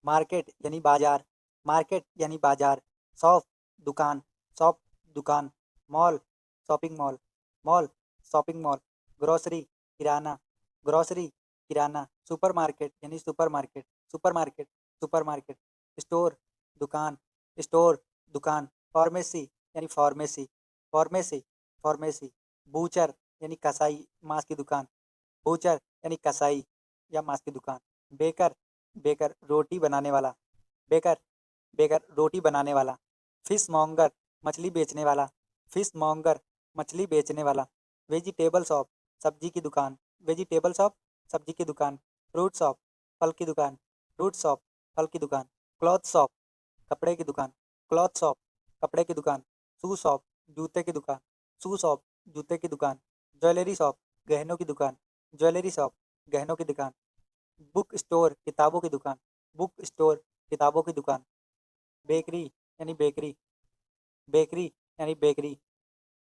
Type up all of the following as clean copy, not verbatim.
Market यानी बाजार, market यानी बाजार। शॉप दुकान, शॉप दुकान। Mall shopping mall, mall shopping mall. Grocery किराना, ग्रोसरी किराना। सुपरमार्केट यानी सुपरमार्केट, सुपरमार्केट सुपरमार्केट। स्टोर दुकान, स्टोर दुकान। फार्मेसी यानी फार्मेसी, फार्मेसी फार्मेसी। बूचर यानी कसाई, मांस की दुकान, बूचर यानी कसाई या मांस की दुकान। बेकर, बेकर रोटी बनाने वाला, बेकर बेकर रोटी बनाने वाला। फिश मॉन्गर मछली बेचने वाला, फिश मॉन्गर मछली बेचने वाला। वेजिटेबल शॉप सब्जी की दुकान, वेजिटेबल शॉप सब्जी की दुकान। फ्रूट शॉप फल की दुकान, फ्रूट शॉप फल की दुकान। क्लॉथ शॉप कपड़े की दुकान, क्लॉथ शॉप कपड़े की दुकान। शू शॉप जूते की दुकान, शू शॉप जूते की दुकान। ज्वेलरी शॉप गहनों की दुकान, ज्वेलरी शॉप गहनों की दुकान। बुक स्टोर किताबों की दुकान, बुक स्टोर किताबों की दुकान। बेकरी यानी बेकरी, बेकरी यानी बेकरी।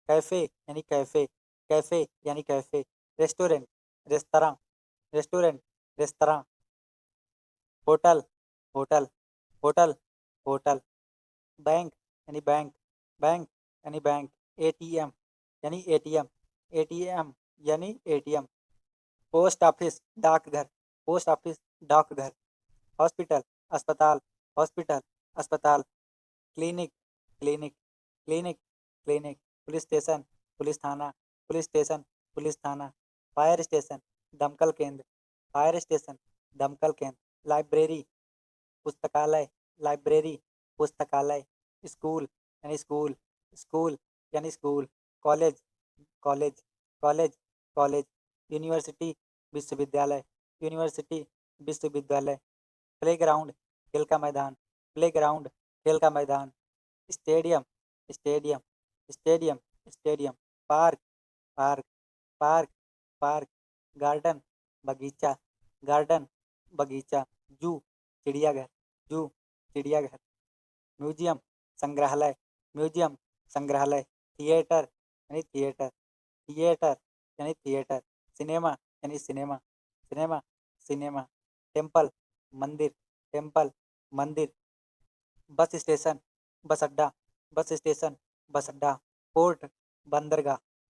कैफ़े यानी कैफ़े, कैफ़े यानी cafe. Restaurant restaurant, restaurant restaurant. Hotel, hotel hotel hotel. Bank यानी बैंक, बैंक यानी बैंक। एटीएम यानी एटीएम, एटीएम यानी एटीएम। पोस्ट ऑफिस डाकघर, पोस्ट ऑफिस डाकघर। हॉस्पिटल अस्पताल, हॉस्पिटल अस्पताल। Clinic, clinic clinic clinic. Police station police थाना, पुलिस स्टेशन पुलिस थाना। फायर स्टेशन दमकल केंद्र, फायर स्टेशन दमकल केंद्र। लाइब्रेरी पुस्तकालय, लाइब्रेरी पुस्तकालय। स्कूल यानी स्कूल, स्कूल यानी school. College, college college college. University विश्वविद्यालय, यूनिवर्सिटी विश्वविद्यालय। प्लेग्राउंड खेल का मैदान, प्लेग्राउंड खेल का मैदान। Stadium, stadium stadium stadium. Park, park park park. Garden बगीचा, गार्डन बगीचा। जू चिड़ियाघर, जू चिड़ियाघर। म्यूजियम संग्रहालय, म्यूजियम संग्रहालय। थिएटर यानी थिएटर, थिएटर यानी थिएटर। सिनेमा यानी सिनेमा, सिनेमा सिनेमा। टेम्पल मंदिर, टेम्पल मंदिर। बस स्टेशन बस अड्डा, बस स्टेशन बस अड्डा। पोर्ट बंदरगाह,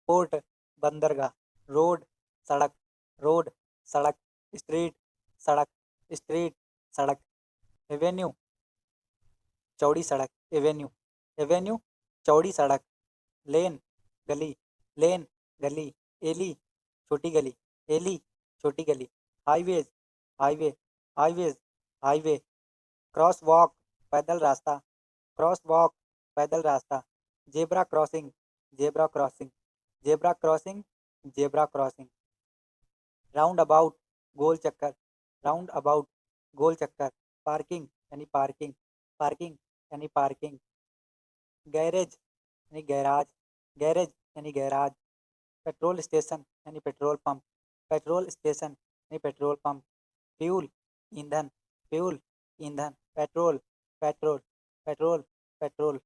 पोर्ट बंदरगाह। रोड सड़क, रोड सड़क। स्ट्रीट सड़क, स्ट्रीट सड़क। एवेन्यू चौड़ी सड़क, एवेन्यू, एवेन्यू चौड़ी सड़क। लेन गली, लेन गली। एली छोटी गली, एली छोटी गली। Highways, highway highways highway. Crosswalk पैदल रास्ता, क्रॉस वॉक पैदल रास्ता। Zebra crossing, zebra crossing zebra crossing zebra crossing. Roundabout गोल चक्कर, राउंड अबाउट गोल चक्कर। पार्किंग यानी पार्किंग, पार्किंग यानी पार्किंग। गैरेज यानी गैराज, गैरेज यानी गैराज। पेट्रोल स्टेशन यानी पेट्रोल पंप, पेट्रोल स्टेशन यानी पेट्रोल पंप। फ्यूल ईंधन, फ्यूल ईंधन। Petrol, petrol petrol petrol.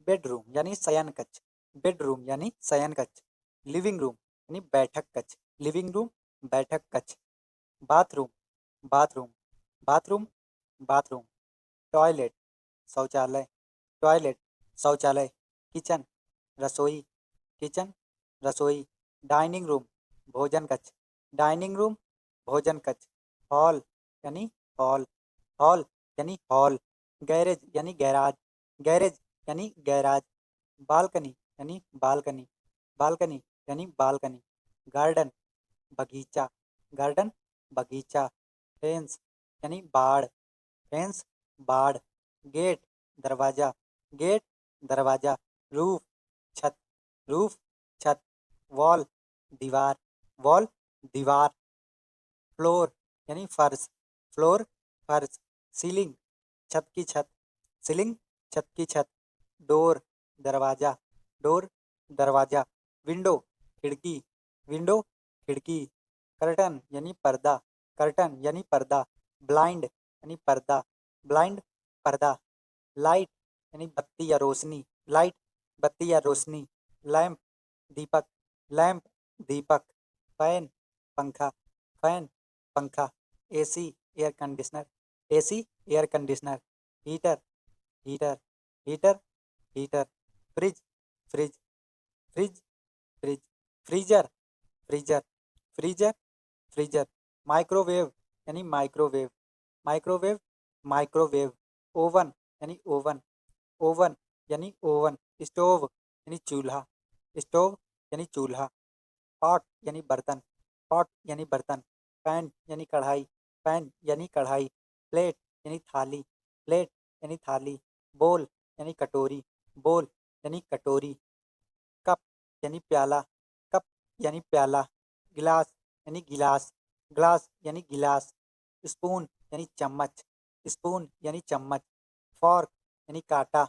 Bedroom यानी शयन कक्ष, बेडरूम यानी शयन कक्ष। लिविंग रूम यानी बैठक कक्ष, लिविंग रूम बैठक कक्ष। Bathroom, bathroom bathroom bathroom. Toilet शौचालय, टॉयलेट शौचालय। किचन रसोई, किचन रसोई। डाइनिंग रूम भोजन कक्ष, डाइनिंग रूम भोजन कक्ष। हॉल यानी हॉल, हॉल यानी हॉल। गैरेज यानी गैराज, गैरेज यानी गैराज। बालकनी यानी बालकनी, बालकनी यानी बालकनी। गार्डन बगीचा, गार्डन बगीचा। फेंस यानी बाड़, फेंस बाड़। गेट दरवाजा, गेट दरवाजा। रूफ छत, रूफ छत। वॉल दीवार, वॉल दीवार। फ्लोर यानी फर्श, फ्लोर फर्श। सीलिंग छत की छत, सीलिंग छत की छत। डोर दरवाजा, डोर दरवाजा। विंडो खिड़की, विंडो खिड़की। कर्टन यानी पर्दा, कर्टन यानी पर्दा। ब्लाइंड यानी पर्दा, ब्लाइंड पर्दा। लाइट यानी बत्ती या रोशनी, लाइट बत्ती या रोशनी। लैंप दीपक, लैंप दीपक। फैन पंखा, फैन पंखा। AC air conditioner, AC air conditioner, heater heater heater heater, fridge fridge fridge fridge, freezer freezer freezer freezer, microwave यानी माइक्रोवेव माइक्रोवेव माइक्रोवेव, ओवन यानी ओवन ओवन यानी ओवन, स्टोव यानी चूल्हा stove यानी चूल्हा, pot यानी बर्तन पॉट यानी बर्तन, पैन यानी कढ़ाई पैन यानी कढ़ाई, प्लेट यानी थाली प्लेट यानी थाली, बोल यानी कटोरी बोल यानी कटोरी, कप यानी प्याला कप यानी प्याला, गिलास यानी गिलास ग्लास यानी गिलास, स्पून यानी चम्मच स्पून यानी चम्मच, फॉर्क यानी काटा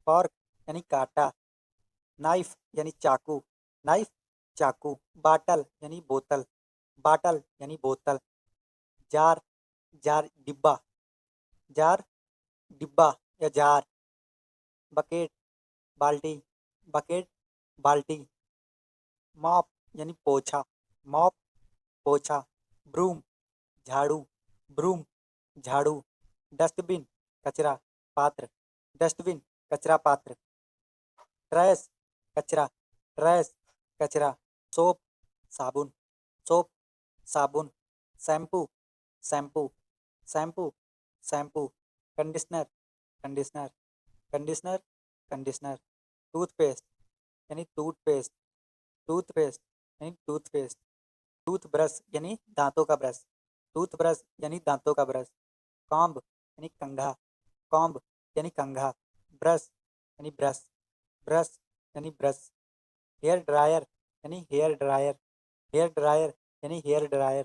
फॉर्क यानी काटा, नाइफ यानी चाकू नाइफ चाकू, बाटल यानी बोतल बाटल यानी बोतल, जार जार डिब्बा जार डिब्बा या जार, बकेट बाल्टी बकेट बाल्टी, मॉप यानी पोछा मॉप पोछा, ब्रूम झाड़ू ब्रूम झाड़ू, डस्टबिन कचरा पात्र डस्टबिन कचरा पात्र, ट्रैश कचरा ट्रैश कचरा, सोप साबुन सोप साबुन, shampoo shampoo shampoo shampoo, conditioner conditioner conditioner conditioner, toothpaste यानी टूथपेस्ट टूथपेस्ट यानी टूथपेस्ट, टूथब्रश यानी दांतों का ब्रश टूथब्रश यानी दांतों का ब्रश, कॉम्ब यानी कंघा कॉम्ब यानी कंघा, ब्रश यानी ब्रश ब्रश यानी ब्रश, हेयर ड्रायर यानी हेयर ड्रायर हेयर ड्रायर यानी हेयर ड्रायर,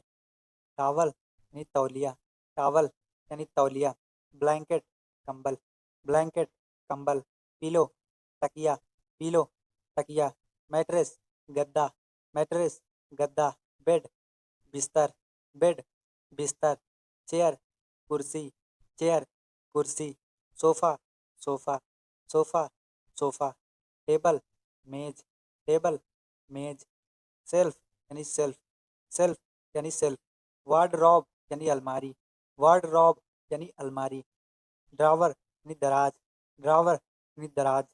टावल यानी तौलिया टावल यानी तौलिया, ब्लैंकेट कंबल ब्लैंकेट कंबल, पिलो तकिया पिलो तकिया, मैट्रेस गद्दा मैट्रेस गद्दा, बेड बिस्तर बेड बिस्तर, चेयर कुर्सी चेयर कुर्सी, sofa sofa sofa sofa, table मेज टेबल मेज, सेल्फ यानी सेल्फ सेल्फ यानी सेल्फ, वार्डरोब यानी अलमारी वार्डरोब यानी अलमारी, ड्रावर यानी दराज ड्रावर यानी दराज,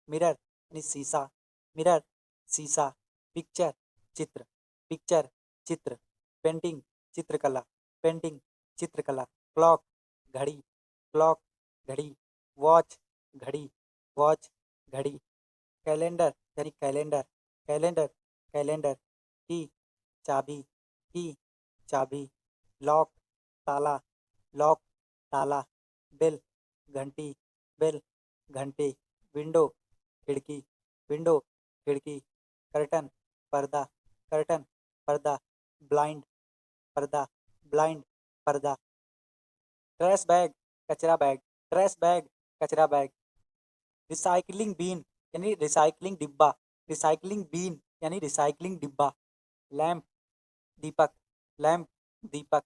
मिरर यानी शीशा मिरर शीशा, पिक्चर चित्र पिक्चर चित्र, पेंटिंग चित्रकला पेंटिंग चित्रकला, क्लॉक घड़ी क्लॉक घड़ी, वॉच घड़ी वॉच घड़ी, कैलेंडर यानी कैलेंडर कैलेंडर कैलेंडर, की चाबी की चाबी, लॉक ताला लॉक ताला, बेल घंटी बेल घंटी, विंडो खिड़की विंडो खिड़की, कर्टन पर्दा कर्टन पर्दा, ब्लाइंड पर्दा ब्लाइंड पर्दा, ट्रैश बैग कचरा बैग ट्रैश बैग कचरा बैग, रिसाइकलिंग बीन यानी रिसाइकलिंग डिब्बा रिसाइकलिंग बीन यानी रिसाइकलिंग डिब्बा, लैंप दीपक लैंप दीपक,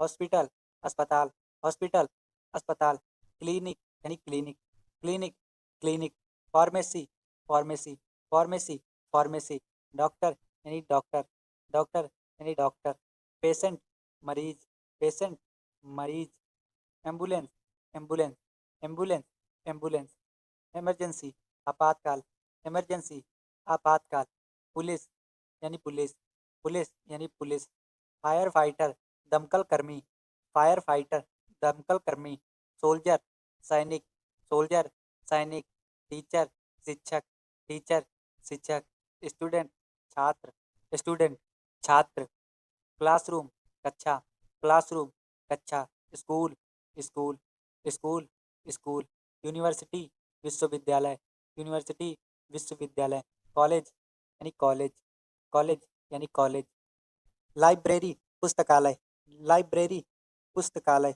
हॉस्पिटल अस्पताल हॉस्पिटल अस्पताल, क्लिनिक यानी clinic clinic clinic, pharmacy pharmacy pharmacy pharmacy, doctor यानी डॉक्टर डॉक्टर यानी डॉक्टर, पेशेंट मरीज पेशेंट मरीज, ambulance ambulance ambulance ambulance, emergency आपातकाल इमरजेंसी आपातकाल, पुलिस यानी पुलिस पुलिस यानी पुलिस, फायर फाइटर दमकल कर्मी फायर फाइटर दमकल कर्मी, सोल्जर सैनिक सोल्जर सैनिक, टीचर शिक्षक टीचर शिक्षक, स्टूडेंट छात्र स्टूडेंट छात्र, क्लासरूम कक्षा क्लासरूम कक्षा, school school school school, university विश्वविद्यालय यूनिवर्सिटी विश्वविद्यालय, कॉलेज यानी कॉलेज कॉलेज यानी कॉलेज, लाइब्रेरी पुस्तकालय लाइब्रेरी पुस्तकालय,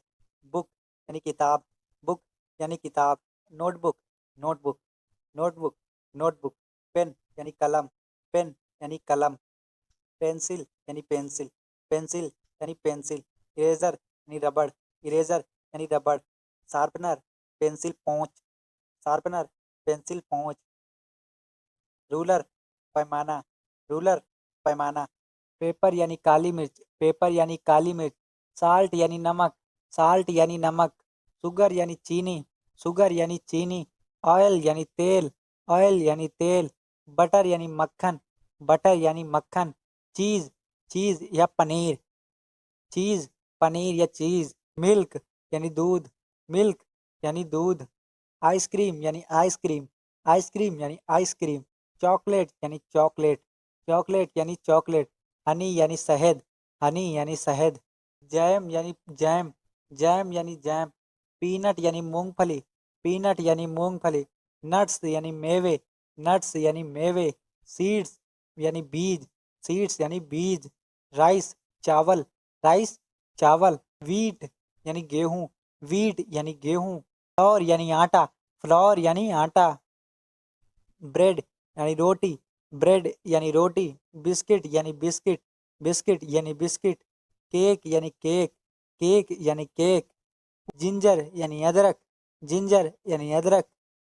बुक यानी किताब बुक यानी किताब, notebook notebook notebook notebook, pen यानी कलम पेन यानी कलम, पेंसिल यानी पेंसिल पेंसिल यानी पेंसिल, इरेजर यानी रबड़ इरेजर यानी रबड़, शार्पनर पेंसिल पोंच शार्पनर पेंसिल पोंच, रूलर पैमाना रूलर पैमाना, पेपर यानी काली मिर्च पेपर यानी काली मिर्च, साल्ट यानी नमक साल्ट यानी नमक, शुगर यानी चीनी, शुगर यानी चीनी, ऑयल यानी तेल, ऑयल यानी तेल, बटर यानी मक्खन, बटर यानी मक्खन, चीज़, चीज़ या पनीर, चीज़, पनीर या चीज़, मिल्क यानी दूध, मिल्क यानी दूध, आइसक्रीम यानी आइसक्रीम, आइसक्रीम यानी आइसक्रीम, चॉकलेट यानी चॉकलेट, चॉकलेट यानी चॉकलेट, हनी यानी शहद, हनी यानी शहद, जैम यानी जैम, जैम यानी जैम, पीनट यानी मूंगफली, पीनट यानी मूंगफली, नट्स यानी मेवे, नट्स यानी मेवे, सीड्स यानी बीज, सीड्स यानी बीज, राइस चावल, राइस चावल, वीट यानी गेहूं, वीट यानी गेहूं, फ्लोर यानी आटा, फ्लोर यानी आटा, ब्रेड यानी रोटी, ब्रेड यानी रोटी, बिस्किट यानी बिस्किट, बिस्किट यानी बिस्किट, केक यानी केक, केक यानी केक, जिंजर यानी अदरक, जिंजर यानी अदरक,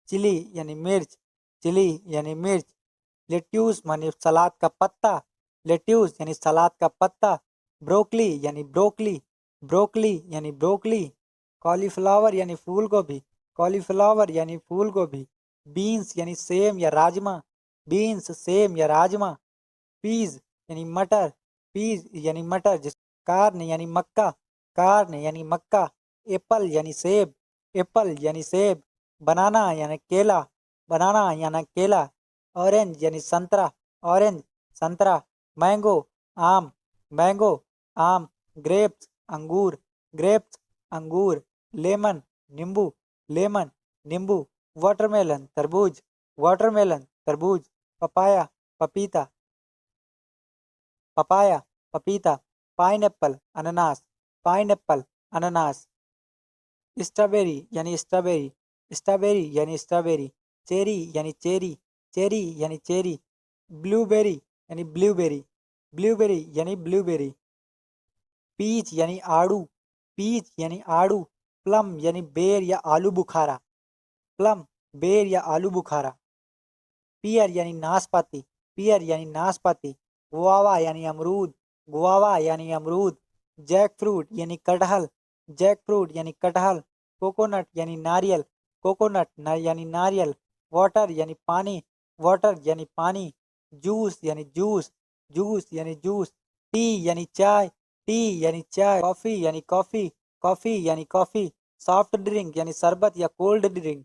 चिली यानी मिर्च, चिली यानी मिर्च, लेट्यूस यानी सलाद का पत्ता, लेट्यूस यानी सलाद का पत्ता, ब्रोकली यानी ब्रोकली, ब्रोकली यानी ब्रोकली, कॉलीफ्लावर यानी फूल गोभी, कॉलीफ्लावर यानी फूल गोभी, बीन्स यानी सेम या राजमा, बीन्स सेम या राजमा, पीज यानी मटर, पीज यानी मटर, जिस कार्न यानी मक्का, कार्न यानी मक्का, एप्पल यानी सेब, एप्पल यानी सेब, बनाना यानी केला, बनाना यानी केला, ऑरेंज यानी संतरा, ऑरेंज संतरा, मैंगो आम, मैंगो आम, ग्रेप्स अंगूर, ग्रेप्स अंगूर, लेमन नींबू, लेमन नींबू, वाटरमेलन तरबूज, वाटरमेलन तरबूज, पपाया पपीता, पपाया पपीता, पाइनएप्पल अनानास, पाइनएप्पल अनानास, स्ट्रॉबेरी यानी स्ट्रॉबेरी, स्ट्रॉबेरी यानी स्ट्रॉबेरी, चेरी यानी चेरी, चेरी यानी चेरी, ब्लूबेरी यानी ब्लूबेरी, ब्लूबेरी यानी ब्लूबेरी, पीच यानी आड़ू, पीच यानी आड़ू, प्लम यानी बेर या आलू बुखारा, प्लम बेर या आलू बुखारा, पियर यानी नाशपाती, पियर यानी नाशपाती, गुआवा यानी अमरूद, गुआवा यानी अमरूद, जैक फ्रूट यानी कटहल, जैक फ्रूट यानी कटहल, कोकोनट यानी नारियल, कोकोनट यानी नारियल, वाटर यानी पानी, वाटर यानी पानी, जूस यानी जूस, जूस यानी जूस, टी यानी चाय, टी यानी चाय, कॉफ़ी यानी कॉफ़ी, कॉफ़ी यानी कॉफ़ी, सॉफ्ट ड्रिंक यानी शरबत या कोल्ड ड्रिंक,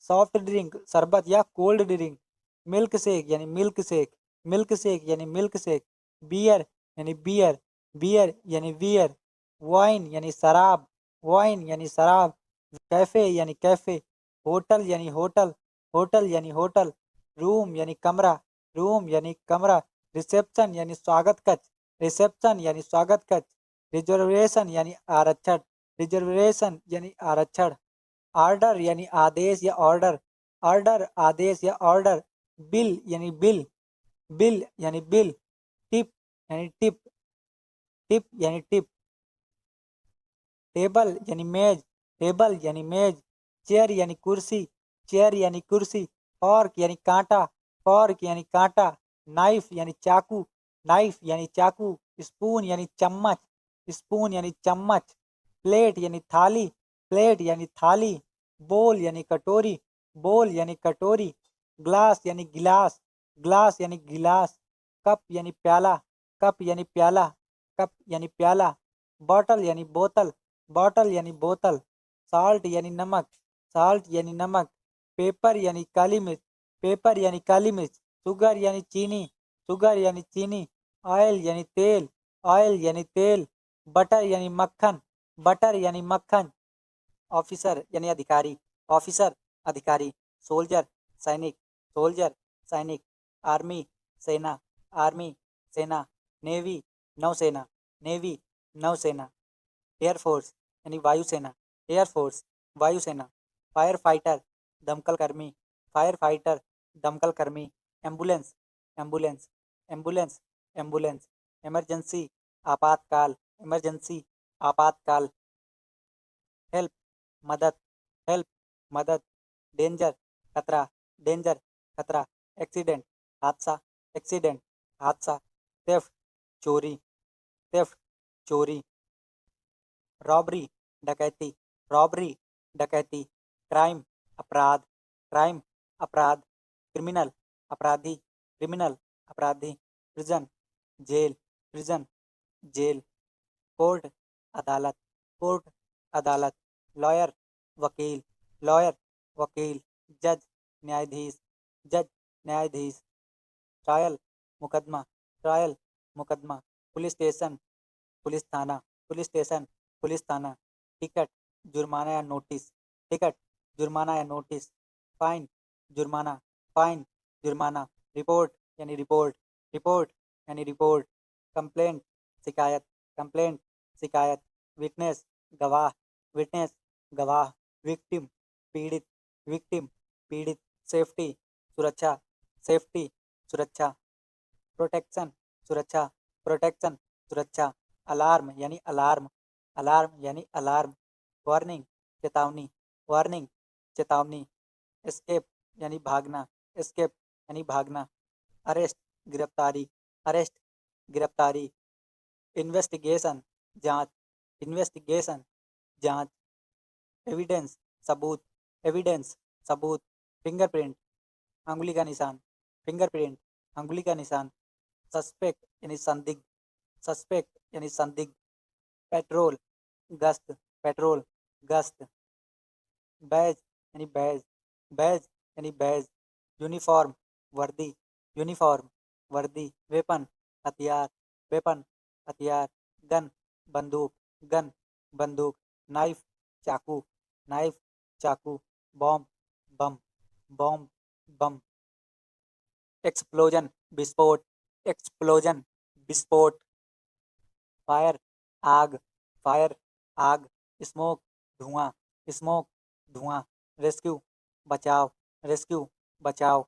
सॉफ्ट ड्रिंक शरबत या कोल्ड ड्रिंक, मिल्क शेक यानी मिल्क शेक, मिल्क शेक यानी मिल्क शेक, बियर यानी बियर, बियर यानी बियर, वाइन यानी शराब, वाइन यानी शराब, कैफे यानी कैफे, होटल यानी होटल, होटल यानी होटल, रूम यानी कमरा, रूम यानी कमरा, रिसेप्शन यानी स्वागत कक्ष, रिसेप्शन यानी स्वागत कक्ष, रिजर्वेशन यानी आरक्षण, रिजर्वेशन यानी आरक्षण, ऑर्डर यानी आदेश या ऑर्डर, ऑर्डर आदेश या ऑर्डर, बिल यानी बिल, बिल यानी बिल, टिप यानी टिप, टिप यानी टिप, टेबल यानी मेज, टेबल यानी मेज, चेयर यानी कुर्सी, चेयर यानी कुर्सी, फॉर्क यानी कांटा, फॉर्क यानी कांटा, नाइफ यानी चाकू, नाइफ यानी चाकू, स्पून यानी चम्मच, स्पून यानी चम्मच, प्लेट यानी थाली, प्लेट यानी थाली, बोल यानी कटोरी, बोल यानी कटोरी, ग्लास यानी गिलास, ग्लास यानी गिलास, कप यानी प्याला, कप यानी प्याला, कप यानी प्याला, बॉटल यानी बोतल, बॉटल यानी बोतल, साल्ट यानी नमक, साल्ट यानी नमक, पेपर यानी काली मिर्च, पेपर यानी काली मिर्च, शुगर यानी चीनी, शुगर यानी चीनी, ऑयल यानी तेल, ऑयल यानी तेल, बटर यानी मक्खन, बटर यानी मक्खन, ऑफिसर यानी अधिकारी, ऑफिसर अधिकारी, सोल्जर सैनिक, सोल्जर सैनिक, आर्मी सेना, आर्मी सेना, नेवी नौसेना, नेवी नौसेना, एयरफोर्स यानी वायुसेना, एयरफोर्स वायुसेना, फायर फाइटर दमकल कर्मी, फायर फाइटर दमकल कर्मी, ambulance ambulance ambulance ambulance, emergency आपातकाल, इमरजेंसी आपातकाल, हेल्प मदद, हेल्प मदद, डेंजर खतरा, डेंजर खतरा, एक्सीडेंट हादसा, एक्सीडेंट हादसा, थेफ्ट चोरी, थेफ्ट चोरी, रॉबरी डकैती, रॉबरी, डकैती, क्राइम, अपराध, क्राइम, अपराध, क्रिमिनल, अपराधी, क्रिमिनल, अपराधी, prison, jail, prison, jail, court, अदालत, कोर्ट, अदालत, लॉयर, वकील, लॉयर, वकील, जज, न्यायाधीश, जज, न्यायाधीश, ट्रायल, मुकदमा, ट्रायल, मुकदमा, पुलिस स्टेशन, पुलिस थाना, पुलिस स्टेशन, पुलिस थाना, टिकट, जुर्माना या नोटिस, टिकट, जुर्माना या नोटिस, फाइन, जुर्माना, फाइन, जुर्माना, रिपोर्ट यानी रिपोर्ट, रिपोर्ट यानी रिपोर्ट, कंप्लेंट, शिकायत, कंप्लेंट, शिकायत, विटनेस, गवाह, विटनेस, गवाह, विक्टिम, पीड़ित, विक्टिम, पीड़ित, सेफ्टी, सुरक्षा, सेफ्टी, सुरक्षा, प्रोटेक्शन, सुरक्षा, प्रोटेक्शन, सुरक्षा, अलार्म यानी अलार्म, अलार्म यानी अलार्म, वार्निंग, चेतावनी, वार्निंग, चेतावनी, एस्केप यानी भागना, एस्केप यानी भागना, अरेस्ट, गिरफ्तारी, अरेस्ट, गिरफ्तारी, इन्वेस्टिगेशन, जांच, इन्वेस्टिगेशन, जांच, एविडेंस, सबूत, एविडेंस, सबूत, फिंगरप्रिंट, अंगुली का निशान, फिंगरप्रिंट, अंगुली का निशान, सस्पेक्ट यानी संदिग्ध, सस्पेक्ट यानी संदिग्ध, पेट्रोल, गश्त, पेट्रोल, गश्त, बैज यानी बैज, बैज यानी बैज, यूनिफॉर्म, वर्दी, यूनिफॉर्म, वर्दी, वेपन, हथियार, वेपन, हथियार, गन, बंदूक, गन, बंदूक, नाइफ, चाकू, नाइफ, चाकू, बॉम्ब, बम, बॉम्ब, बम, एक्सप्लोजन, विस्फोट, एक्सप्लोजन, विस्फोट, फायर, आग, फायर, आग, स्मोक, धुआं, स्मोक, धुआं, रेस्क्यू, बचाव, रेस्क्यू, बचाव,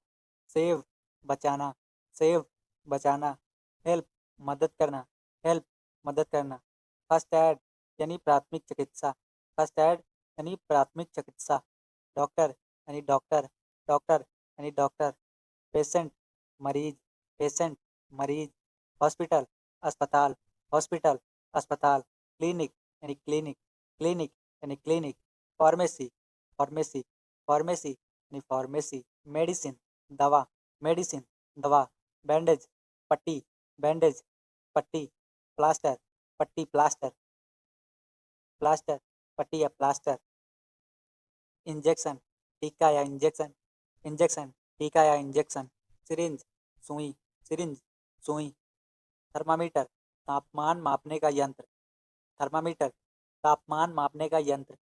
सेव, बचाना, सेव, बचाना, हेल्प, मदद करना, हेल्प, मदद करना, फर्स्ट एड यानी प्राथमिक चिकित्सा, फर्स्ट एड यानी प्राथमिक चिकित्सा, डॉक्टर यानी डॉक्टर, डॉक्टर यानी डॉक्टर, पेशेंट, मरीज, पेशेंट, मरीज, हॉस्पिटल, अस्पताल, हॉस्पिटल, अस्पताल, क्लिनिक यानी क्लिनिक, क्लिनिक यानी क्लिनिक, फार्मेसी, फार्मेसी, फार्मेसी यानी फार्मेसी, मेडिसिन, दवा, मेडिसिन, दवा, बैंडेज, पट्टी, बैंडेज, पट्टी, प्लास्टर, पट्टी, प्लास्टर, प्लास्टर, पट्टी या प्लास्टर, इंजेक्शन, टीका या इंजेक्शन, इंजेक्शन, टीका या इंजेक्शन, सिरिंज, सुई, सिरिंज, सुई, थर्मामीटर, तापमान मापने का यंत्र, थर्मामीटर, तापमान मापने का यंत्र,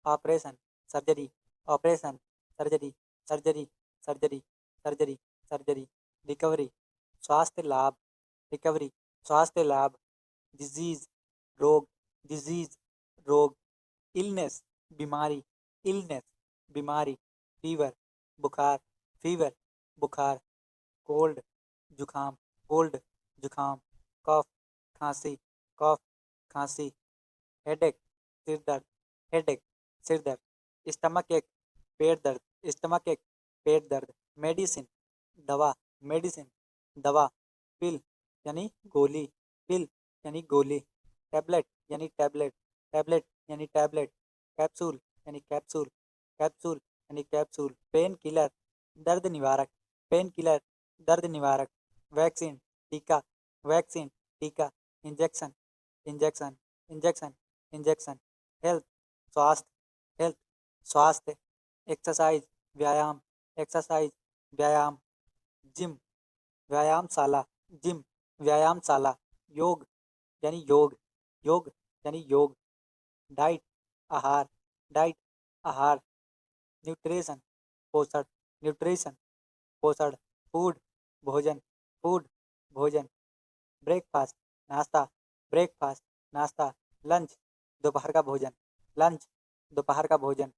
operation, surgery, operation, surgery, surgery, surgery, surgery, surgery, recovery, स्वास्थ्य लाभ, रिकवरी, स्वास्थ्य लाभ, डिजीज, रोग, डिजीज, रोग, इलनेस, बीमारी, इलनेस, बीमारी, फीवर, बुखार, फीवर, बुखार, कोल्ड, जुखाम, कोल्ड, जुखाम, कफ, खांसी, कफ, खांसी, हेडेक, सिर दर्द, हेडेक, सिर दर्द, स्टमक एक, पेट दर्द, स्टमक एक, पेट दर्द, मेडिसिन, दवा, मेडिसिन, दवा, पिल यानी गोली, पिल यानी गोली, टैबलेट यानी टैबलेट, टैबलेट यानी टैबलेट, कैप्सूल यानी कैप्सूल, कैप्सूल यानी कैप्सूल, पेन किलर, दर्द निवारक, पेन किलर, दर्द निवारक, वैक्सीन, टीका, वैक्सीन, टीका, injection, injection, injection, injection, health, स्वास्थ्य, हेल्थ, स्वास्थ्य, एक्सरसाइज, व्यायाम, एक्सरसाइज, व्यायाम, जिम, व्यायामशाला, जिम, व्यायामशाला, योग यानी योग, योग यानी योग, डाइट, आहार, डाइट, आहार, न्यूट्रिशन, पोषण, न्यूट्रिशन, पोषण, फूड, भोजन, फूड, भोजन, ब्रेकफास्ट, नाश्ता, ब्रेकफास्ट, नाश्ता, लंच, दोपहर का भोजन, लंच, दोपहर का भोजन,